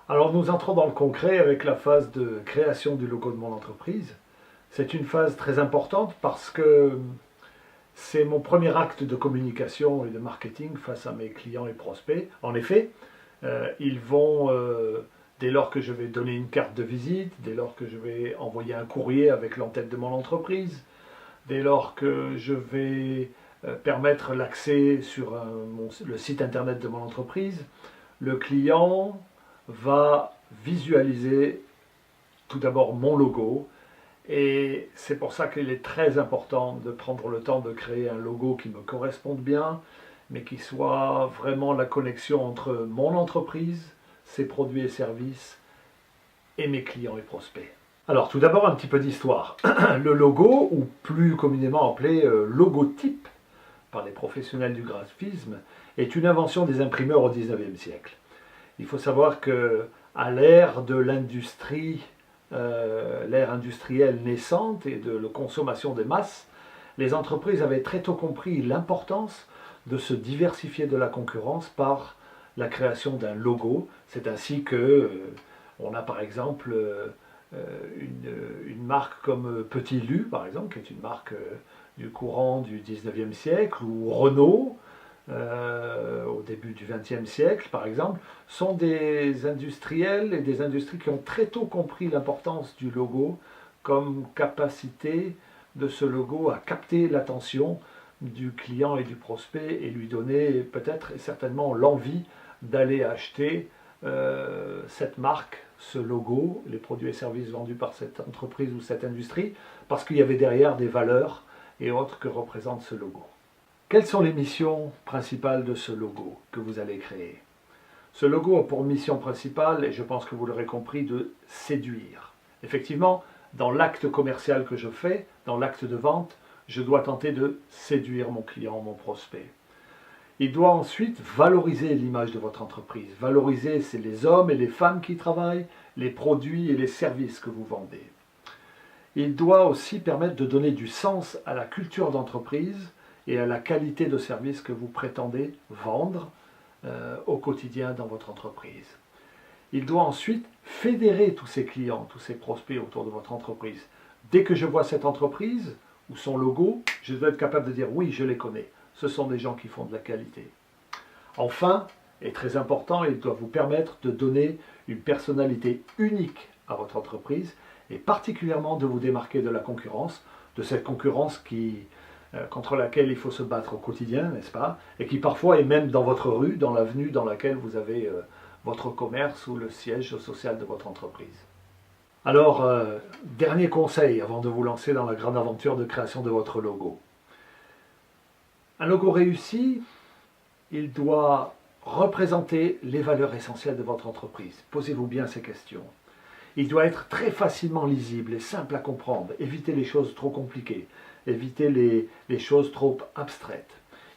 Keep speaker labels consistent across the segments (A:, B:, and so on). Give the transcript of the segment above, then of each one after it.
A: Alors nous entrons dans le concret avec la phase de création du logo de mon entreprise. C'est une phase très importante parce que c'est mon premier acte de communication et de marketing face à mes clients et prospects. En effet, ils vont, dès lors que je vais donner une carte de visite, dès lors que je vais envoyer un courrier avec l'entête de mon entreprise, dès lors que je vais permettre l'accès sur le site internet de mon entreprise, le client va visualiser tout d'abord mon logo. Et c'est pour ça qu'il est très important de prendre le temps de créer un logo qui me corresponde bien, mais qui soit vraiment la connexion entre mon entreprise, ses produits et services, et mes clients et prospects. Alors tout d'abord un petit peu d'histoire. Le logo, ou plus communément appelé logotype par les professionnels du graphisme, est une invention des imprimeurs au XIXe siècle. Il faut savoir que à l'ère de l'industrie, l'ère industrielle naissante et de la consommation des masses, les entreprises avaient très tôt compris l'importance de se diversifier de la concurrence par la création d'un logo. C'est ainsi que on a par exemple une marque comme Petit Lu, par exemple, qui est une marque du courant du 19e siècle, ou Renault, au début du XXe siècle, par exemple, sont des industriels et des industries qui ont très tôt compris l'importance du logo comme capacité de ce logo à capter l'attention du client et du prospect et lui donner peut-être et certainement l'envie d'aller acheter cette marque, ce logo, les produits et services vendus par cette entreprise ou cette industrie, parce qu'il y avait derrière des valeurs et autres que représente ce logo. Quelles sont les missions principales de ce logo que vous allez créer? Ce logo a pour mission principale, et je pense que vous l'aurez compris, de séduire. Effectivement, dans l'acte commercial que je fais, dans l'acte de vente, je dois tenter de séduire mon client, mon prospect. Il doit ensuite valoriser l'image de votre entreprise. Valoriser, c'est les hommes et les femmes qui travaillent, les produits et les services que vous vendez. Il doit aussi permettre de donner du sens à la culture d'entreprise et à la qualité de service que vous prétendez vendre au quotidien dans votre entreprise. Il doit ensuite fédérer tous ses clients, tous ses prospects autour de votre entreprise. Dès que je vois cette entreprise ou son logo, je dois être capable de dire oui, je les connais. Ce sont des gens qui font de la qualité. Enfin, et très important, il doit vous permettre de donner une personnalité unique à votre entreprise et particulièrement de vous démarquer de la concurrence, de cette concurrence contre laquelle il faut se battre au quotidien, n'est-ce pas? Et qui parfois est même dans votre rue, dans l'avenue dans laquelle vous avez votre commerce ou le siège social de votre entreprise. Alors, dernier conseil avant de vous lancer dans la grande aventure de création de votre logo. Un logo réussi, il doit représenter les valeurs essentielles de votre entreprise. Posez-vous bien ces questions. Il doit être très facilement lisible et simple à comprendre. Évitez les choses trop compliquées. Évitez les choses trop abstraites.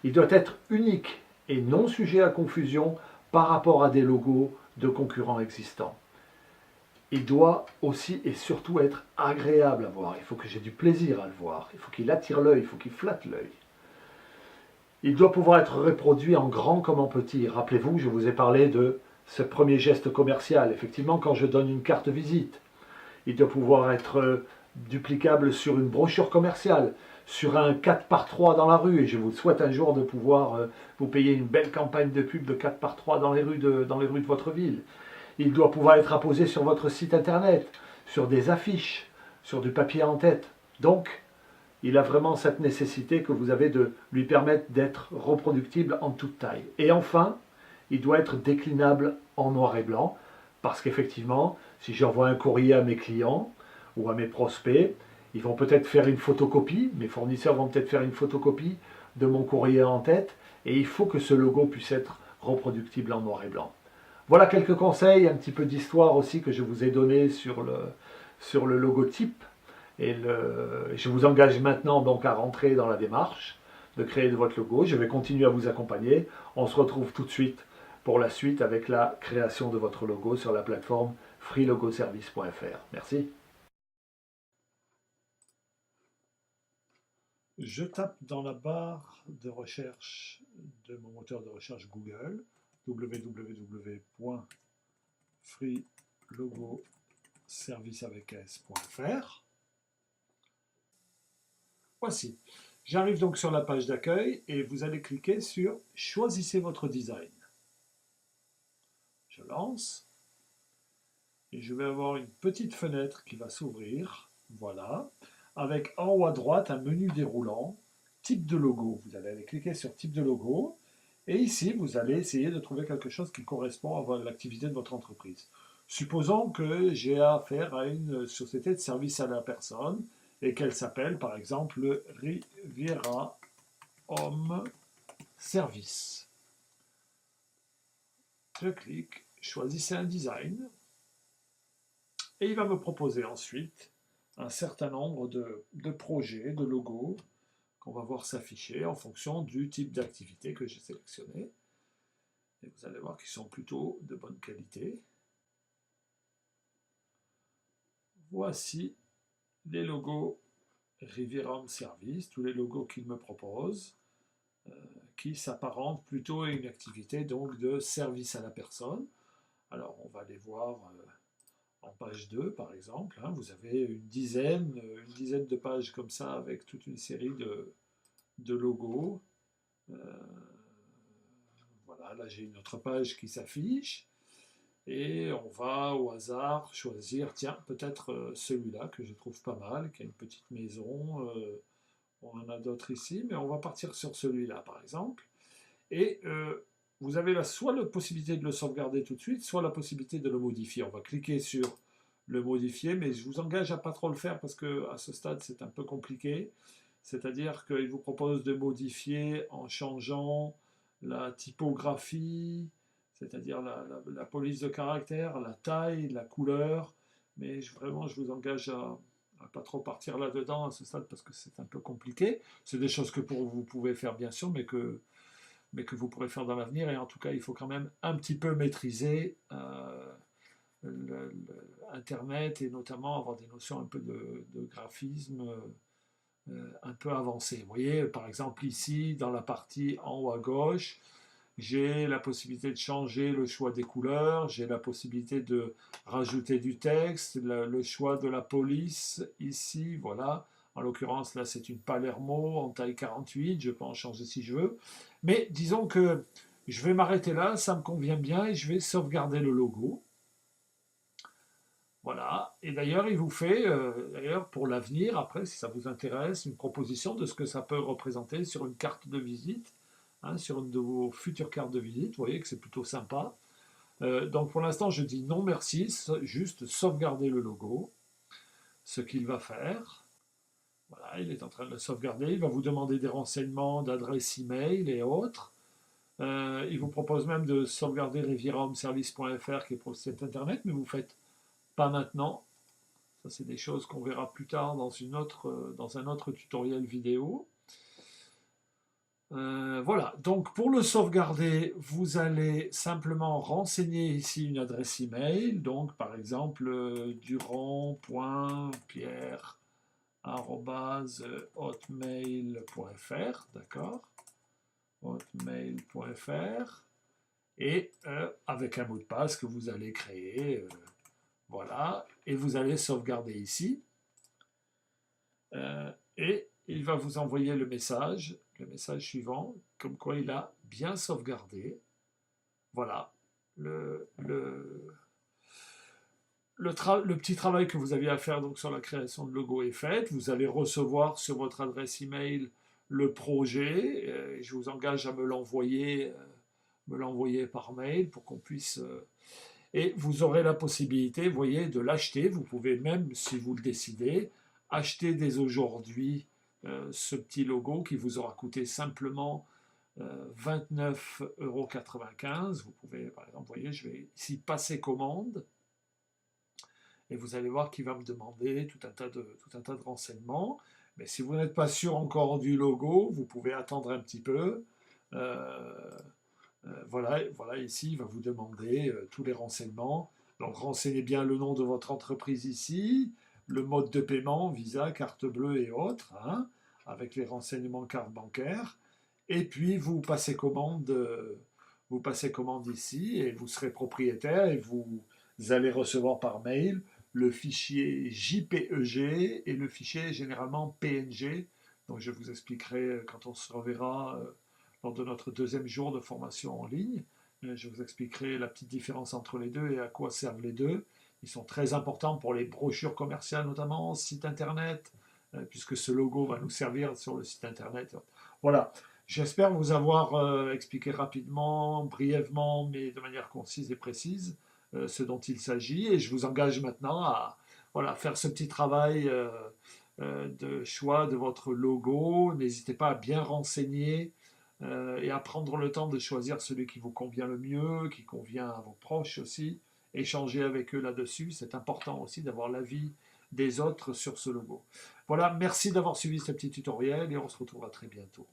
A: Il doit être unique et non sujet à confusion par rapport à des logos de concurrents existants. Il doit aussi et surtout être agréable à voir. Il faut que j'ai du plaisir à le voir. Il faut qu'il attire l'œil, il faut qu'il flatte l'œil. Il doit pouvoir être reproduit en grand comme en petit. Rappelez-vous, je vous ai parlé de ce premier geste commercial. Effectivement, quand je donne une carte visite, il doit pouvoir être duplicable sur une brochure commerciale, sur un 4 par 3 dans la rue. Et je vous souhaite un jour de pouvoir vous payer une belle campagne de pub de 4 par 3 dans les rues de votre ville. Il doit pouvoir être apposé sur votre site internet, sur des affiches, sur du papier en tête. Donc, il a vraiment cette nécessité que vous avez de lui permettre d'être reproductible en toute taille. Et enfin, il doit être déclinable en noir et blanc, parce qu'effectivement, si j'envoie un courrier à mes clients ou à mes prospects, ils vont peut-être faire une photocopie, mes fournisseurs vont peut-être faire une photocopie de mon courrier en tête, et il faut que ce logo puisse être reproductible en noir et blanc. Voilà quelques conseils, un petit peu d'histoire aussi que je vous ai donné sur le logotype. Et je vous engage maintenant donc à rentrer dans la démarche de créer de votre logo. Je vais continuer à vous accompagner. On se retrouve tout de suite pour la suite avec la création de votre logo sur la plateforme freelogoservice.fr. Merci. Je tape dans la barre de recherche de mon moteur de recherche Google, www.freelogoservice.fr. freelogoservice.fr. Voici. J'arrive donc sur la page d'accueil et vous allez cliquer sur « Choisissez votre design ». Je lance et je vais avoir une petite fenêtre qui va s'ouvrir, voilà, avec en haut à droite un menu déroulant, type de logo. Vous allez aller cliquer sur type de logo et ici vous allez essayer de trouver quelque chose qui correspond à l'activité de votre entreprise. Supposons que j'ai affaire à une société de service à la personne et qu'elle s'appelle par exemple Riviera Home Service. Je clique, choisissez un design et il va me proposer ensuite un certain nombre de projets, de logos qu'on va voir s'afficher en fonction du type d'activité que j'ai sélectionné. Et vous allez voir qu'ils sont plutôt de bonne qualité. Voici les logos Riviera Home Service, tous les logos qu'il me propose, qui s'apparentent plutôt à une activité donc de service à la personne. Alors on va les voir en page 2 par exemple. Hein, vous avez une dizaine de pages comme ça avec toute une série de logos. Voilà, là j'ai une autre page qui s'affiche. Et on va au hasard choisir, tiens, peut-être celui-là que je trouve pas mal, qui a une petite maison. On en a d'autres ici, mais on va partir sur celui-là par exemple. Et vous avez là soit la possibilité de le sauvegarder tout de suite, soit la possibilité de le modifier. On va cliquer sur le modifier, mais je vous engage à pas trop le faire parce que à ce stade c'est un peu compliqué. C'est-à-dire qu'il vous propose de modifier en changeant la typographie, c'est-à-dire la police de caractère, la taille, la couleur, mais vraiment je vous engage à pas trop partir là-dedans à ce stade parce que c'est un peu compliqué. C'est des choses que vous pouvez faire bien sûr, mais que vous pourrez faire dans l'avenir, et en tout cas il faut quand même un petit peu maîtriser Internet et notamment avoir des notions un peu de graphisme un peu avancées. Vous voyez, par exemple ici, dans la partie en haut à gauche, j'ai la possibilité de changer le choix des couleurs, j'ai la possibilité de rajouter du texte, le choix de la police ici, voilà. En l'occurrence, là, c'est une Palermo en taille 48, je peux en changer si je veux. Mais disons que je vais m'arrêter là, ça me convient bien, et je vais sauvegarder le logo. Voilà, et d'ailleurs, il vous fait, d'ailleurs, pour l'avenir, après, si ça vous intéresse, une proposition de ce que ça peut représenter sur une carte de visite, hein, sur une de vos futures cartes de visite. Vous voyez que c'est plutôt sympa. Donc pour l'instant, je dis non merci, juste sauvegarder le logo, ce qu'il va faire. Voilà, il est en train de le sauvegarder. Il va vous demander des renseignements d'adresse email et autres. Il vous propose même de sauvegarder rivierahomeservice.fr qui est pour le site internet, mais vous ne faites pas maintenant. Ça, c'est des choses qu'on verra plus tard dans un autre tutoriel vidéo. Voilà, donc pour le sauvegarder, vous allez simplement renseigner ici une adresse email, donc par exemple durand.pierre@hotmail.fr, d'accord, hotmail.fr, et avec un mot de passe que vous allez créer, voilà, et vous allez sauvegarder ici, et il va vous envoyer le message suivant, comme quoi il a bien sauvegardé. Voilà, le petit travail que vous aviez à faire donc sur la création de logo est fait. Vous allez recevoir sur votre adresse email le projet. Je vous engage à me l'envoyer par mail pour qu'on puisse... et vous aurez la possibilité, vous voyez, de l'acheter. Vous pouvez même, si vous le décidez, acheter dès aujourd'hui ce petit logo qui vous aura coûté simplement 29,95 €. Vous pouvez, par exemple, vous voyez, je vais ici passer commande et vous allez voir qu'il va me demander tout un tas de renseignements. Mais si vous n'êtes pas sûr encore du logo, vous pouvez attendre un petit peu. Voilà, ici, il va vous demander tous les renseignements. Donc, renseignez bien le nom de votre entreprise ici, le mode de paiement, Visa, carte bleue et autres, hein, avec les renseignements carte bancaire. Et puis, vous passez commande ici et vous serez propriétaire et allez recevoir par mail le fichier JPEG et le fichier généralement PNG. Donc je vous expliquerai quand on se reverra lors de notre deuxième jour de formation en ligne. Je vous expliquerai la petite différence entre les deux et à quoi servent les deux. Ils sont très importants pour les brochures commerciales notamment, site internet, puisque ce logo va nous servir sur le site internet. Voilà, j'espère vous avoir expliqué rapidement, brièvement, mais de manière concise et précise ce dont il s'agit. Et je vous engage maintenant à voilà, faire ce petit travail de choix de votre logo. N'hésitez pas à bien renseigner et à prendre le temps de choisir celui qui vous convient le mieux, qui convient à vos proches aussi. Échanger avec eux là-dessus. C'est important aussi d'avoir l'avis des autres sur ce logo. Voilà, merci d'avoir suivi ce petit tutoriel et on se retrouvera très bientôt.